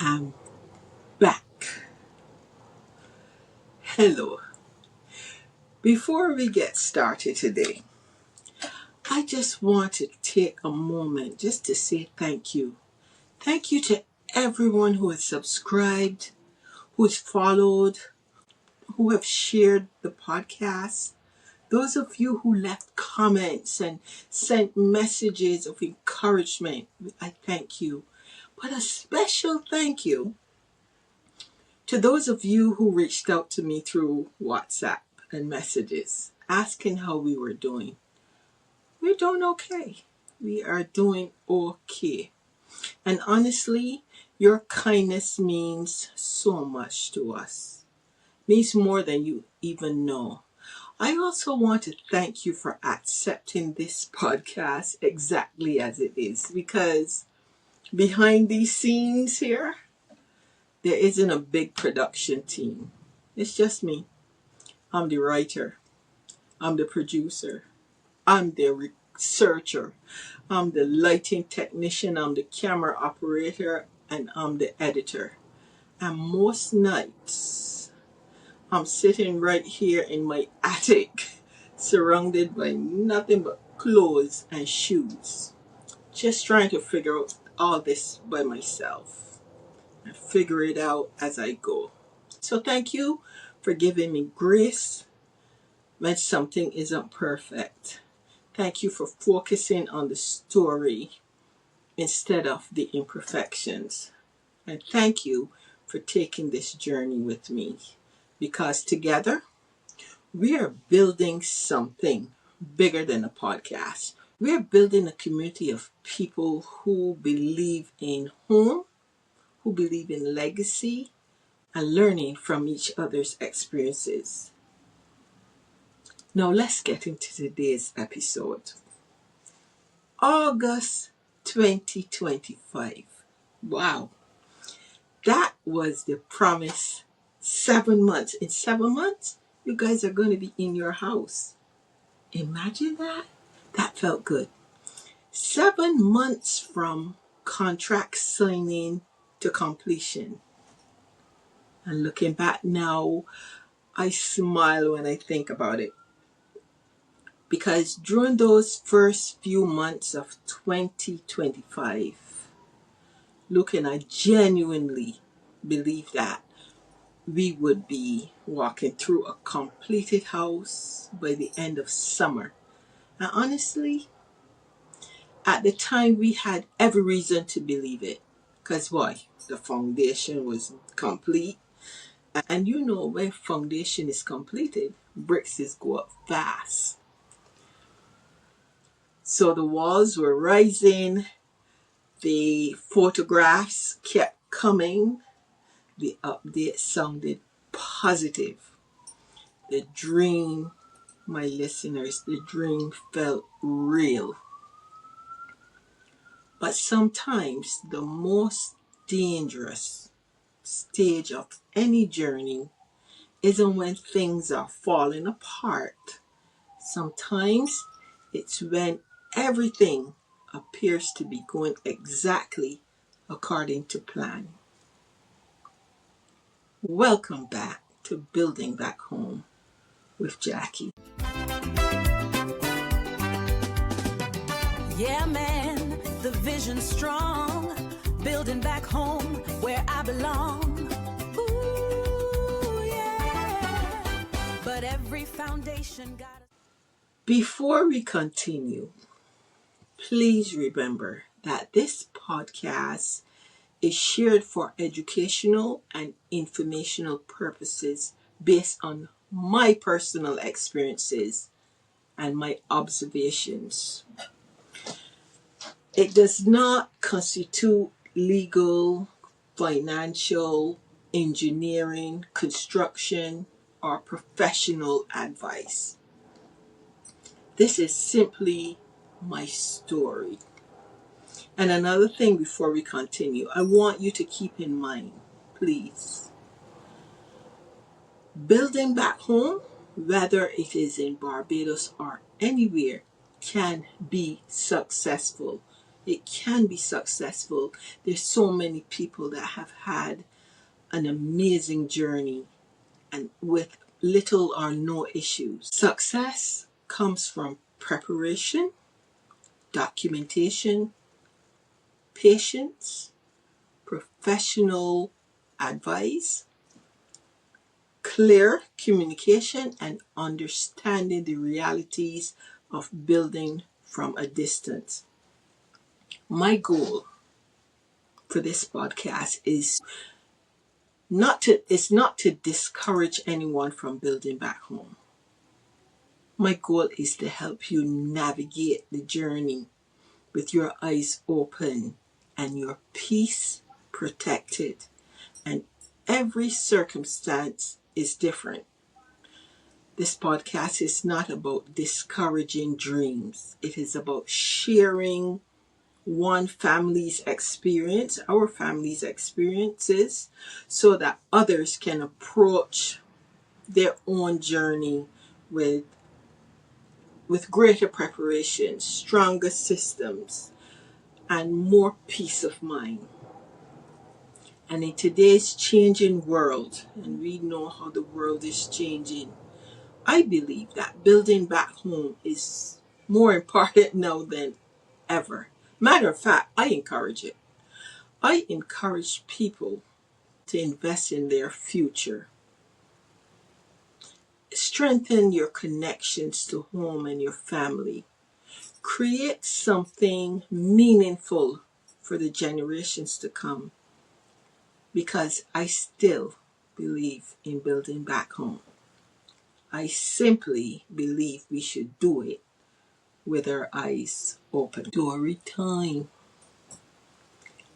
am back. Hello. Before we get started today, I just want to take a moment just to say thank you. Thank you to everyone who has subscribed, who has followed, who have shared the podcast. Those of you who left comments and sent messages of encouragement, I thank you. But a special thank you to those of you who reached out to me through WhatsApp and messages asking how we were doing. We're doing okay. We are doing okay. And honestly, your kindness means so much to us. Means more than you even know. I also want to thank you for accepting this podcast exactly as it is, because behind these scenes here, there isn't a big production team. It's just me. I'm the writer. I'm the producer. I'm the researcher. I'm the lighting technician. I'm the camera operator. And I'm the editor. And most nights, I'm sitting right here in my attic, surrounded by nothing but clothes and shoes. Just trying to figure out all this by myself. And figure it out as I go. So thank you for giving me grace when something isn't perfect. Thank you for focusing on the story instead of the imperfections. And thank you for taking this journey with me, because together we are building something bigger than a podcast. We are building a community of people who believe in home, who believe in legacy, and learning from each other's experiences. Now let's get into today's episode. August 2025. Wow. That was the promise. 7 months. In 7 months, you guys are going to be in your house. Imagine that. That felt good. 7 months from contract signing to completion. And looking back now, I smile when I think about it. Because during those first few months of 2025, Luke and I genuinely believed that we would be walking through a completed house by the end of summer. And honestly, at the time we had every reason to believe it. Because why? The foundation was complete. And you know, when foundation is completed, bricks go up fast. So the walls were rising, the photographs kept coming, the update sounded positive. The dream, my listeners, the dream felt real. But sometimes the most dangerous stage of any journey isn't when things are falling apart. Sometimes it's when everything appears to be going exactly according to plan. Welcome back to Building Back Home with Jackie. Yeah, man, the vision's strong. Building back home where I belong. Ooh, yeah. But every foundation got... Before we continue, please remember that this podcast is shared for educational and informational purposes based on my personal experiences and my observations. It does not constitute legal, financial, engineering, construction, or professional advice. This is simply my story. And another thing before we continue, I want you to keep in mind, please. Building back home, whether it is in Barbados or anywhere, can be successful. It can be successful. There's so many people that have had an amazing journey and with little or no issues. Success comes from preparation, documentation, patience, professional advice, clear communication, and understanding the realities of building from a distance. My goal for this podcast is not to discourage anyone from building back home. My goal is to help you navigate the journey with your eyes open and your peace protected. And every circumstance is different. This podcast is not about discouraging dreams. It is about sharing one family's experience, our family's experiences, so that others can approach their own journey with greater preparation, stronger systems, and more peace of mind. And in today's changing world, and we know how the world is changing, I believe that building back home is more important now than ever. Matter of fact, I encourage it. I encourage people to invest in their future. Strengthen your connections to home and your family. Create something meaningful for the generations to come, because I still believe in building back home. I simply believe we should do it with our eyes open. Story time.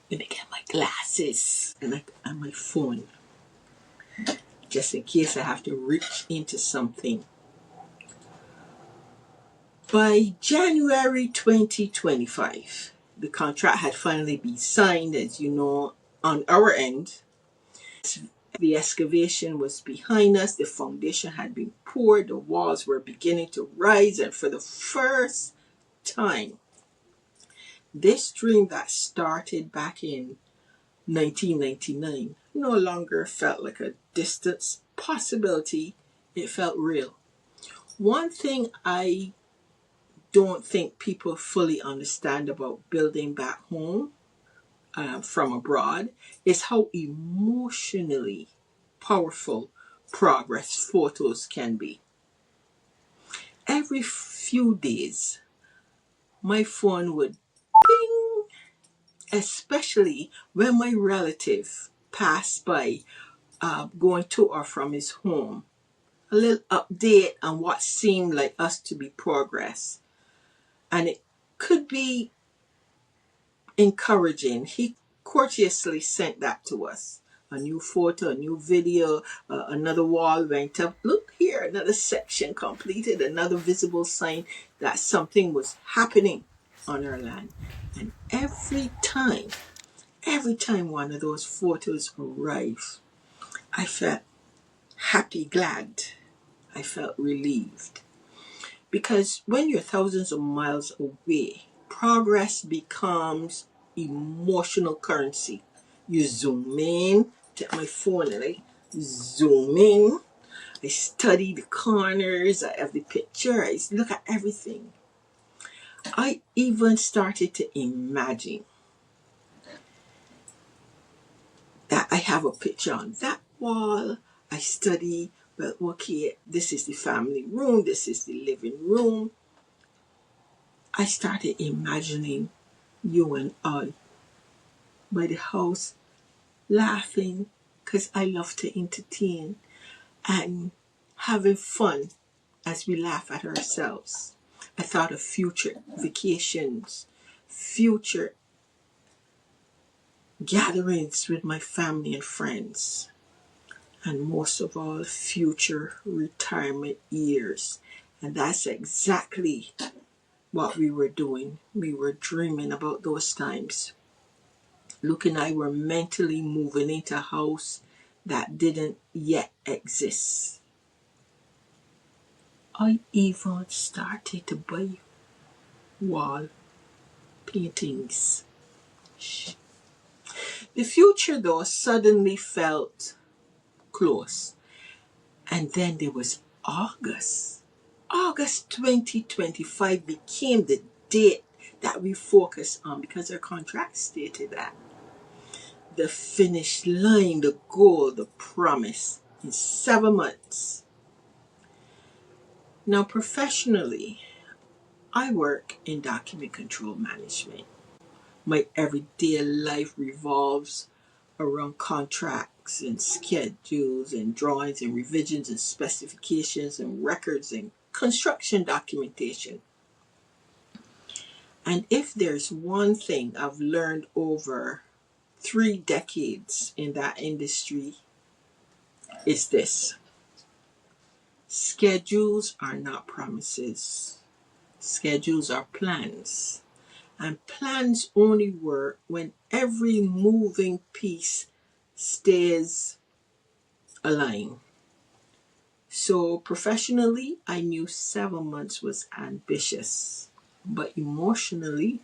Let me get my glasses and my phone, just in case I have to reach into something. By January 2025, the contract had finally been signed, as you know, on our end. The excavation was behind us, the foundation had been poured, the walls were beginning to rise, and for the first time, this dream that started back in 1999 no longer felt like a distant possibility, it felt real. One thing I don't think people fully understand about building back home from abroad is how emotionally powerful progress photos can be. Every few days, my phone would ping, especially when my relative passed by going to or from his home. A little update on what seemed like us to be progress. And it could be encouraging. He courteously sent that to us. A new photo, a new video, another wall went up. Look here, another section completed, another visible sign that something was happening on our land. And every time one of those photos arrived, I felt happy, glad. I felt relieved. Because when you're thousands of miles away, progress becomes emotional currency. You zoom in, take my phone and I zoom in. I study the corners of the picture. I look at everything. I even started to imagine that I have a picture on that wall. I study, well, okay, this is the family room, this is the living room. I started imagining you and I by the house laughing, because I love to entertain, and having fun as we laugh at ourselves. I thought of future vacations, future gatherings with my family and friends, and most of all, future retirement years. And that's exactly what we were doing. We were dreaming about those times. Luke and I were mentally moving into a house that didn't yet exist. I even started to buy wallpaper. paintings. The future, though, suddenly felt close. And then there was August. August 2025 became the date that we focused on because our contract stated that. The finish line, the goal, the promise in 7 months. Now, professionally, I work in document control management. My everyday life revolves around contracts and schedules and drawings and revisions and specifications and records and construction documentation. And if there's one thing I've learned over 3 decades in that industry, it's this. Schedules are not promises. Schedules are plans. And plans only work when every moving piece stays aligned. So professionally, I knew 7 months was ambitious. But emotionally,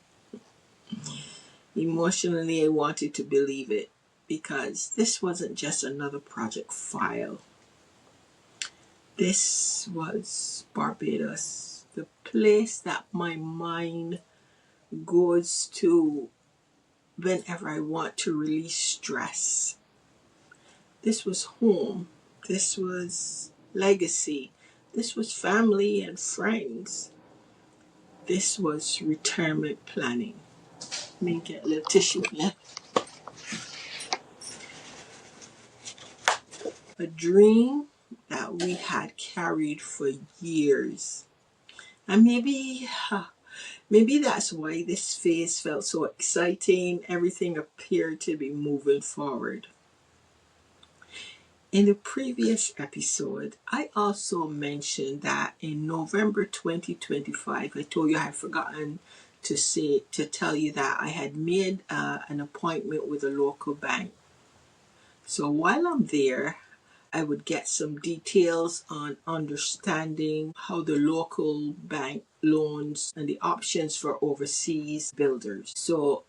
I wanted to believe it because this wasn't just another project file. This was Barbados, the place that my mind goes to whenever I want to release stress. This was home. This was legacy. This was family and friends. This was retirement planning. Let me get a little tissue here. A dream that we had carried for years. And maybe that's why this phase felt so exciting. Everything appeared to be moving forward. In the previous episode, I also mentioned that in November 2025, I told you I had forgotten to tell you that I had made an appointment with a local bank. So while I'm there, I would get some details on understanding how the local bank loans and the options for overseas builders. So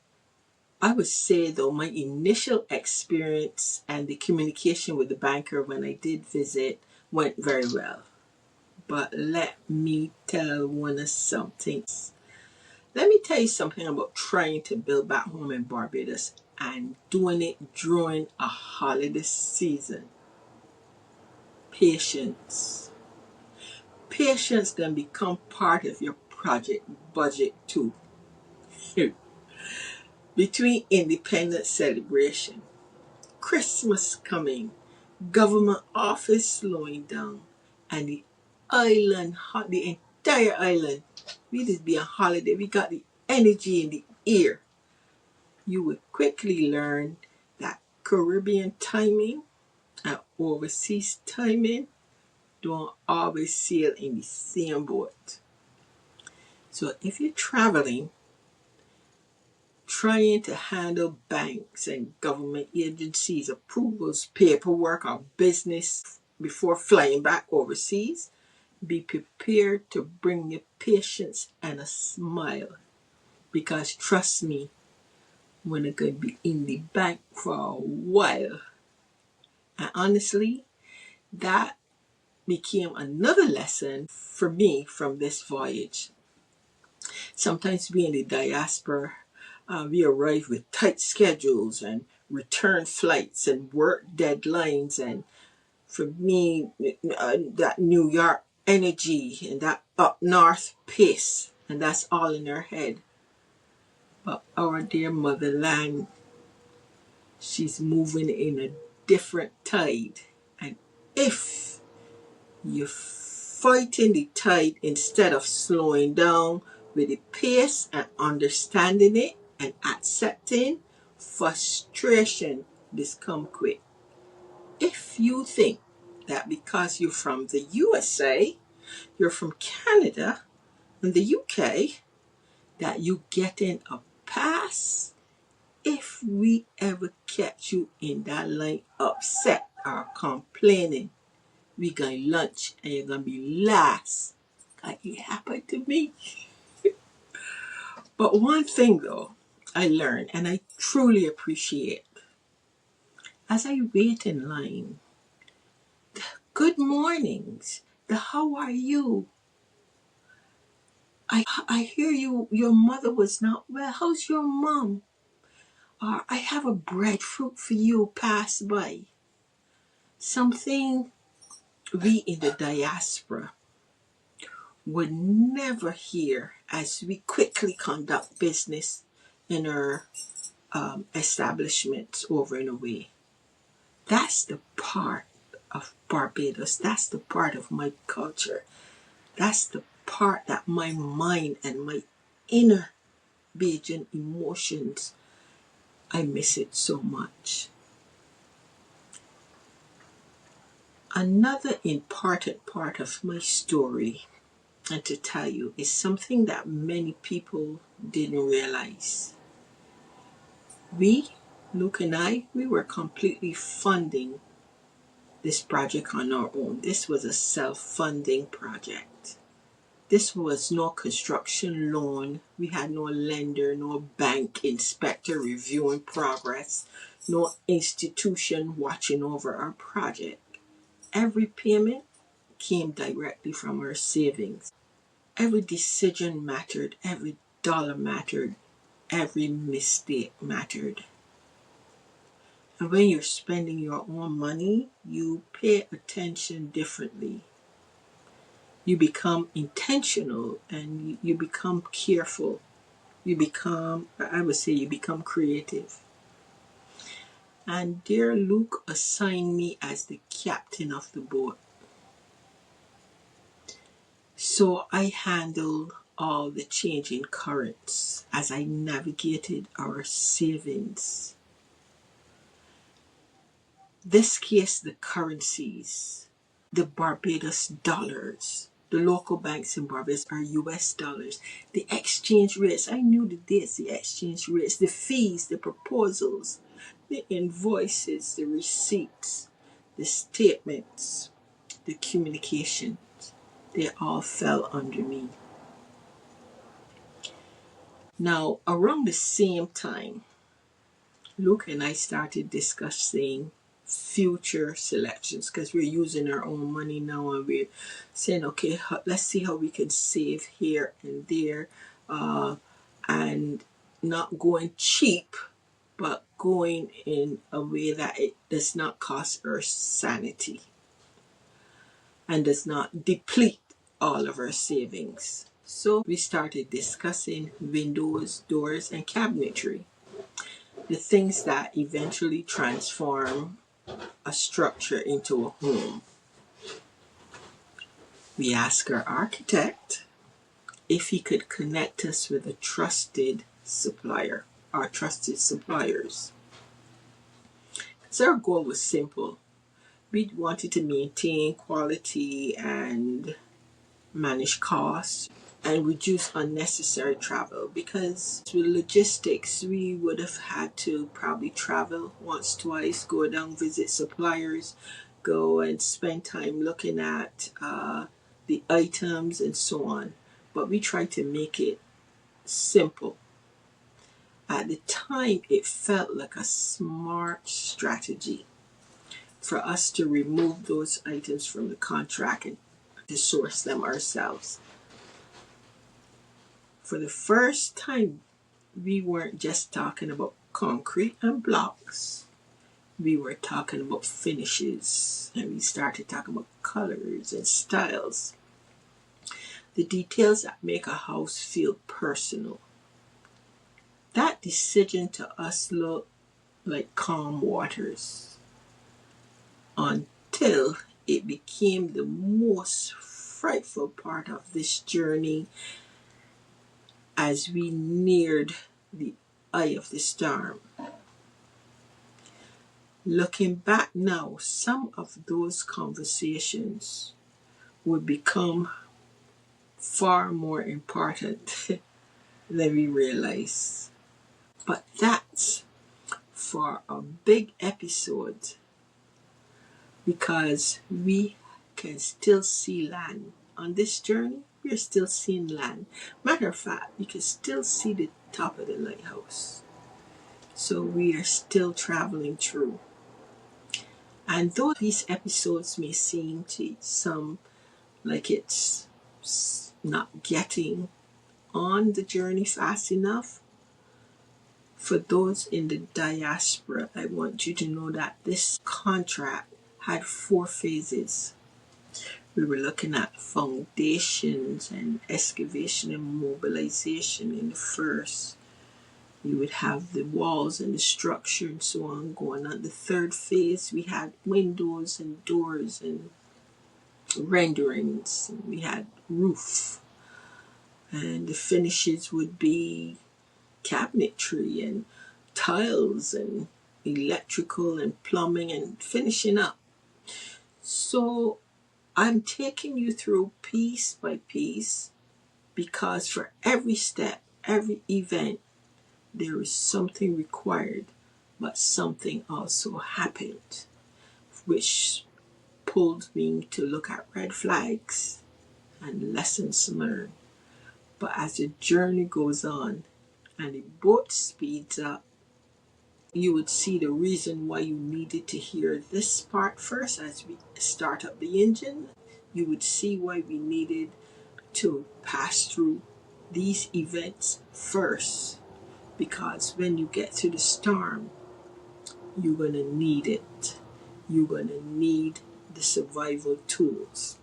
I would say, though, my initial experience and the communication with the banker when I did visit went very well. But let me tell you something. Let me tell you something about trying to build back home in Barbados and doing it during a holiday season. Patience. Patience can become part of your project budget too. Between independence celebration, Christmas coming, government office slowing down, and the entire island, we just be on holiday. We got the energy in the air. You will quickly learn that Caribbean timing and overseas timing don't always sail in the same boat. So if you're traveling, trying to handle banks and government agencies, approvals, paperwork, or business before flying back overseas, be prepared to bring your patience and a smile. Because trust me, we're not going to be in the bank for a while. And honestly, that became another lesson for me from this voyage. Sometimes we in the diaspora, we arrive with tight schedules and return flights and work deadlines. And for me, that New York energy and that up north pace, and that's all in our head. But our dear motherland, she's moving in a different tide. And if you're fighting the tide instead of slowing down with the pace and understanding it and accepting, frustration just come quick. If you think that because you're from the USA, you're from Canada and the UK, that you getting a pass, if we ever catch you in that line upset or complaining, we gonna lunch and you're gonna be last. Like it happened to me. But one thing though, I learned and I truly appreciate as I wait in line, good mornings, the how are you? I hear your mother was not well. How's your mom? Or I have a breadfruit for you, pass by. Something we in the diaspora would never hear as we quickly conduct business in our establishments over and away. That's the part of Barbados. That's the part of my culture. That's the part that my mind and my inner Bajan emotions, I miss it so much. Another important part of my story, and to tell you, is something that many people didn't realize. Luke and I, we were completely funding this project on our own. This was a self-funding project. This was no construction loan. We had no lender, no bank inspector reviewing progress, no institution watching over our project. Every payment came directly from our savings. Every decision mattered, every dollar mattered, every mistake mattered. And when you're spending your own money, you pay attention differently. You become intentional and you become careful. You become creative. And dear Luke assigned me as the captain of the boat. So I handled all the changing currents as I navigated our savings. This case, the currencies, the Barbados dollars. The local banks in Barbados are US dollars. The exchange rates, I knew the dates, the exchange rates, the fees, the proposals, the invoices, the receipts, the statements, the communications. They all fell under me. Now, around the same time, Luke and I started discussing future selections because we're using our own money now and we're saying, okay, let's see how we can save here and there and not going cheap, but going in a way that it does not cost our sanity and does not deplete all of our savings. So we started discussing windows, doors, and cabinetry. The things that eventually transform a structure into a home. We asked our architect if he could connect us with a trusted supplier, our trusted suppliers. So our goal was simple. We wanted to maintain quality and manage costs and reduce unnecessary travel, because with logistics we would have had to probably travel once, twice, go down, visit suppliers, go and spend time looking at the items and so on. But we tried to make it simple. At the time, it felt like a smart strategy for us to remove those items from the contract and to source them ourselves. For the first time, we weren't just talking about concrete and blocks. We were talking about finishes, and we started talking about colors and styles. The details that make a house feel personal. That decision to us looked like calm waters until it became the most frightful part of this journey as we neared the eye of the storm. Looking back now, some of those conversations would become far more important than we realize. But that's for a big episode, because we can still see land on this journey. we're still seeing land. Matter of fact, you can still see the top of the lighthouse. So we are still traveling through. And though these episodes may seem to some like it's not getting on the journey fast enough, for those in the diaspora, I want you to know that this contract had 4 phases. We were looking at foundations and excavation and mobilization in the first. You would have the walls and the structure and so on going on. The third phase, we had windows and doors and renderings. And we had roof. And the finishes would be cabinetry and tiles and electrical and plumbing and finishing up. So I'm taking you through piece by piece because for every step, every event, there is something required, but something also happened, which pulled me to look at red flags and lessons learned. But as the journey goes on and the boat speeds up, you would see the reason why you needed to hear this part first as we start up the engine. You would see why we needed to pass through these events first. Because when you get to the storm, you're going to need it. You're going to need the survival tools.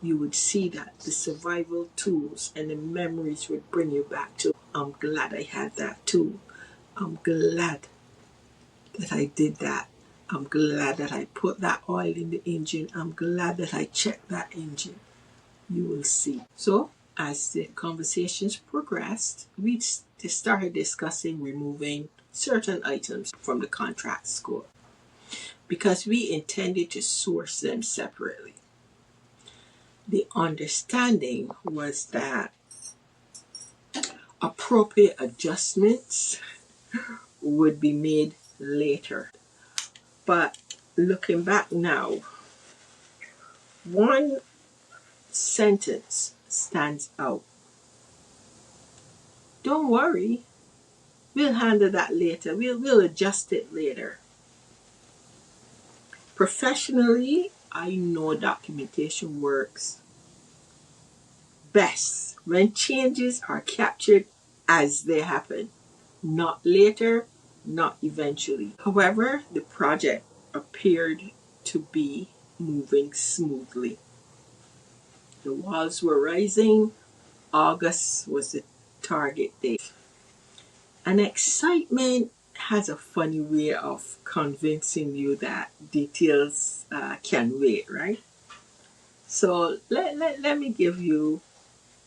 You would see that the survival tools and the memories would bring you back to, I'm glad I had that tool. I'm glad that I did that. I'm glad that I put that oil in the engine. I'm glad that I checked that engine. You will see. So, as the conversations progressed, we started discussing removing certain items from the contract scope because we intended to source them separately. The understanding was that appropriate adjustments would be made later. But looking back now, one sentence stands out. Don't worry, we'll handle that later. We'll adjust it later. Professionally, I know documentation works best when changes are captured as they happen, not later, not eventually. However, the project appeared to be moving smoothly. The walls were rising. August was the target date. And excitement has a funny way of convincing you that details can wait, right? So let me give you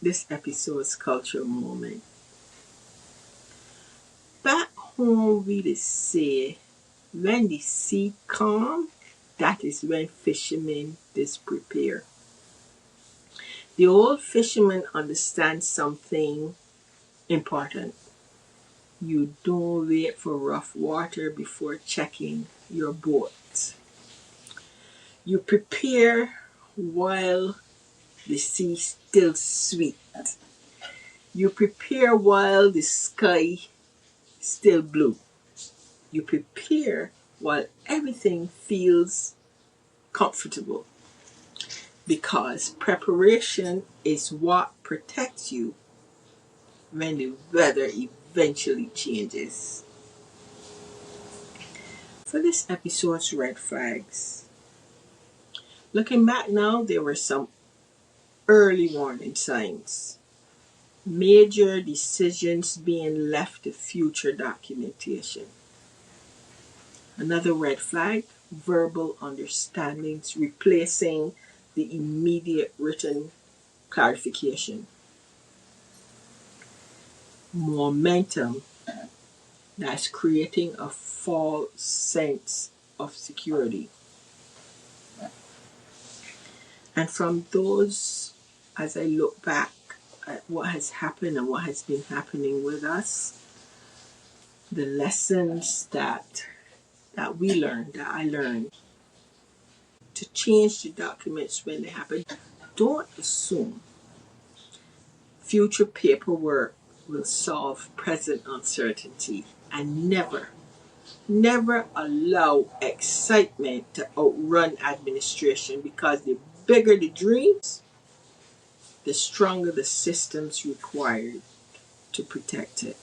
this episode's cultural moment. Back home, we say, when the sea calm, that is when fishermen prepare. The old fishermen understand something important. You don't wait for rough water before checking your boat. You prepare while the sea still sweet. You prepare while the sky still blue. You prepare while everything feels comfortable. Because preparation is what protects you when the weather eventually changes. For this episode's red flags, looking back now, there were some early warning signs. Major decisions being left to future documentation. Another red flag, verbal understandings replacing the immediate written clarification. Momentum that's creating a false sense of security. And from those, as I look back at what has happened and what has been happening with us, the lessons that we learned, that I learned, to change the documents when they happen. Don't assume Future paperwork will solve present uncertainty, and never allow excitement to outrun administration, because the bigger the dreams, the stronger the systems required to protect it.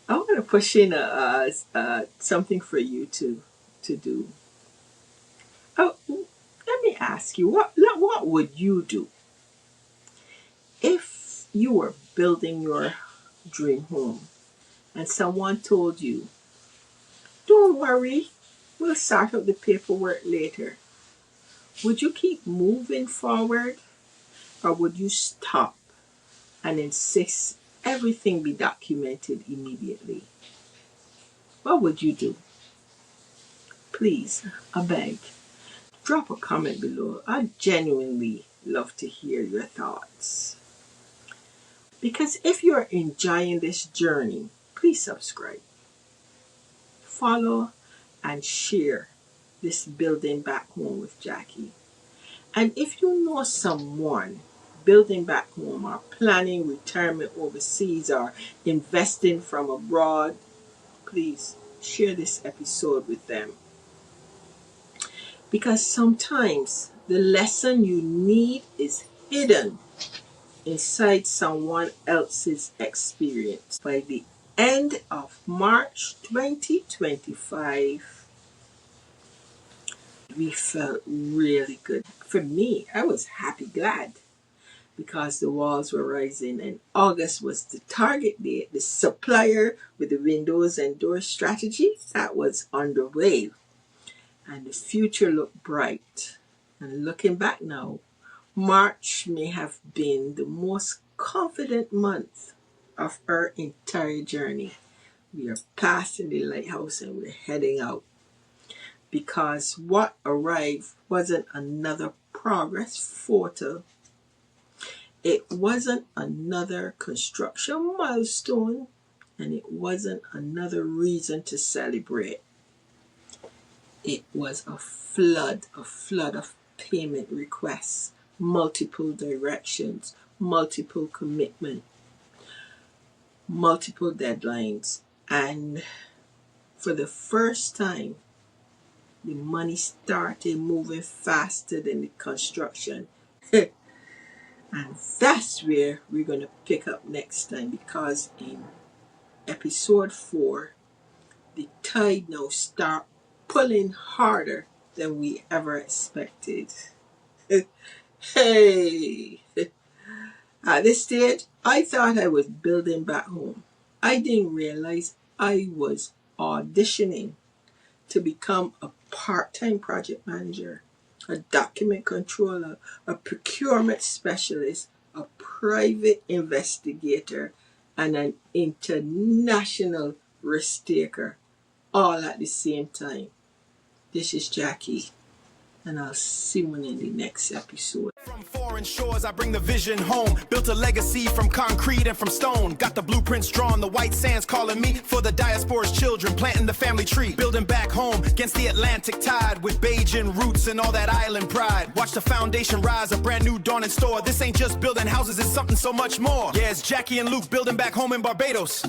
I want to push in something for you to do. Oh, let me ask you, what would you do if you were building your dream home and someone told you, "Don't worry, we'll sort out the paperwork later"? Would you keep moving forward, or would you stop and insist everything be documented immediately? What would you do? Please, I beg, drop a comment below. I genuinely love to hear your thoughts. Because if you're enjoying this journey, please subscribe, follow, and share this Building Back Home with Jackie. And if you know someone building back home, or planning retirement overseas, or investing from abroad, please share this episode with them. Because sometimes the lesson you need is hidden inside someone else's experience. By the end of March 2025, we felt really good. For me, I was happy, glad, because the walls were rising, and August was the target date. The supplier with the windows and door strategy, that was underway, and the future looked bright. And looking back now, March may have been the most confident month of our entire journey. We are passing the lighthouse and we're heading out, because what arrived wasn't another progress photo. It wasn't another construction milestone, and it wasn't another reason to celebrate. It was a flood of payment requests, multiple directions, multiple commitment, multiple deadlines, and for the first time, the money started moving faster than the construction. And that's where we're going to pick up next time, because in episode 4, the tide now start pulling harder than we ever expected. Hey! At this stage, I thought I was building back home. I didn't realize I was auditioning to become a part-time project manager, a document controller, a procurement specialist, a private investigator, and an international risk taker, all at the same time. This is Jackie, and I'll see you in the next episode. From foreign shores, I bring the vision home. Built a legacy from concrete and from stone. Got the blueprints drawn, the white sands calling me. For the diaspora's children, planting the family tree. Building back home against the Atlantic tide. With Bajan roots and all that island pride. Watch the foundation rise, a brand new dawn in store. This ain't just building houses, it's something so much more. Yeah, it's Jackie and Luke building back home in Barbados.